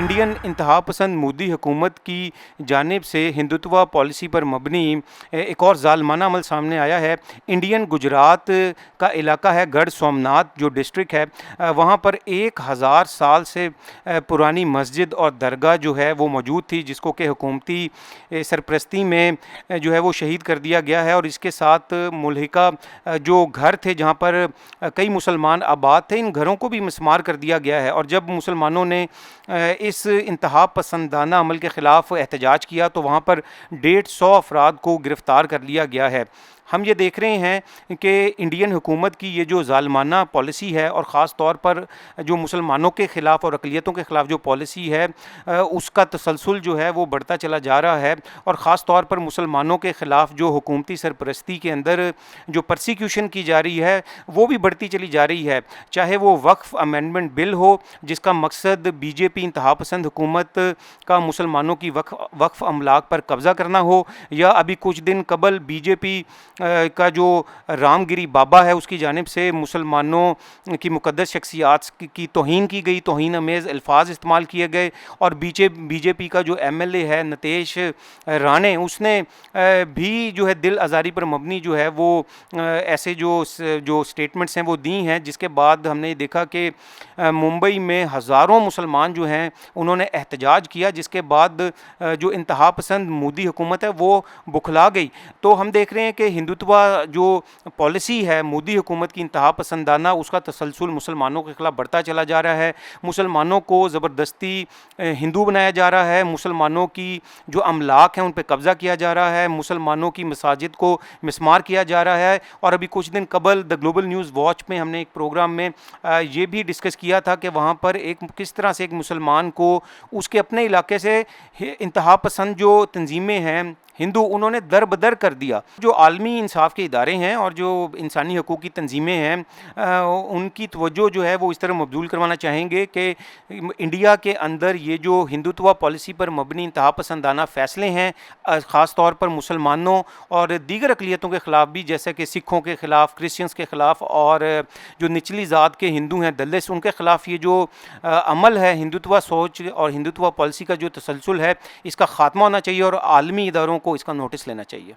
Indian انتہا پسند مودی حکومت کی جانب سے ہندوتوا پالیسی پر مبنی ایک اور ظالمانہ عمل سامنے آیا ہے۔ انڈین گجرات کا علاقہ ہے گڑھ سومناتھ جو ڈسٹرکٹ ہے، وہاں پر 1000 سال سے پرانی مسجد اور درگاہ جو ہے وہ موجود تھی، جس کو کہ حکومتی سرپرستی میں جو ہے وہ شہید کر دیا گیا ہے، اور اس کے ساتھ ملحقہ جو گھر تھے جہاں پر کئی مسلمان آباد تھے، ان گھروں کو بھی مسمار کر دیا گیا ہے۔ اور جب مسلمانوں نے اس انتہا پسندانہ عمل کے خلاف احتجاج کیا تو وہاں پر 150 افراد کو گرفتار کر لیا گیا ہے۔ ہم یہ دیکھ رہے ہیں کہ انڈین حکومت کی یہ جو ظالمانہ پالیسی ہے، اور خاص طور پر جو مسلمانوں کے خلاف اور اقلیتوں کے خلاف جو پالیسی ہے، اس کا تسلسل جو ہے وہ بڑھتا چلا جا رہا ہے، اور خاص طور پر مسلمانوں کے خلاف جو حکومتی سرپرستی کے اندر جو پرسیکیوشن کی جا رہی ہے وہ بھی بڑھتی چلی جا رہی ہے، چاہے وہ وقف امینڈمنٹ بل ہو جس کا مقصد بی جے پی انتہا پسند حکومت کا مسلمانوں کی وقف املاک پر قبضہ کرنا ہو، یا ابھی کچھ دن قبل بی جے پی کا جو رام گری بابا ہے اس کی جانب سے مسلمانوں کی مقدس شخصیات کی توہین کی گئی، توہین امیز الفاظ استعمال کیے گئے، اور بی جے پی کا جو ایم ایل اے ہے نتیش رانے، اس نے بھی جو ہے دل آزاری پر مبنی جو ہے وہ ایسے جو سٹیٹمنٹس ہیں وہ دی ہیں، جس کے بعد ہم نے دیکھا کہ ممبئی میں ہزاروں مسلمان جو ہیں انہوں نے احتجاج کیا، جس کے بعد جو انتہا پسند مودی حکومت ہے وہ بکھلا گئی۔ تو ہم دیکھ رہے ہیں کہ ہندوتوا جو پالیسی ہے مودی حکومت کی انتہا پسندانہ، اس کا تسلسل مسلمانوں کے خلاف بڑھتا چلا جا رہا ہے، مسلمانوں کو زبردستی ہندو بنایا جا رہا ہے، مسلمانوں کی جو املاک ہیں ان پہ قبضہ کیا جا رہا ہے، مسلمانوں کی مساجد کو مسمار کیا جا رہا ہے۔ اور ابھی کچھ دن قبل دا گلوبل نیوز واچ میں ہم نے ایک پروگرام میں یہ بھی ڈسکس کیا تھا کہ وہاں پر کس طرح سے ایک مسلمان کو اس کے اپنے علاقے سے انتہا پسند جو تنظیمیں ہیں ہندو، انہوں نے در بدر کر دیا۔ جو عالمی انصاف کے ادارے ہیں اور جو انسانی حقوق کی تنظیمیں ہیں، ان کی توجہ جو ہے وہ اس طرح مبذول کروانا چاہیں گے کہ انڈیا کے اندر یہ جو ہندوتوا پالیسی پر مبنی انتہا پسندانہ فیصلے ہیں، خاص طور پر مسلمانوں اور دیگر اقلیتوں کے خلاف بھی، جیسے کہ سکھوں کے خلاف، کرسچنس کے خلاف، اور جو نچلی ذات کے ہندو ہیں دلتس، ان کے خلاف یہ جو عمل ہے ہندوتوا سوچ اور ہندوتوا پالیسی کا جو تسلسل ہے، اس کا خاتمہ ہونا چاہیے اور عالمی اداروں کو اس کا نوٹس لینا چاہیے۔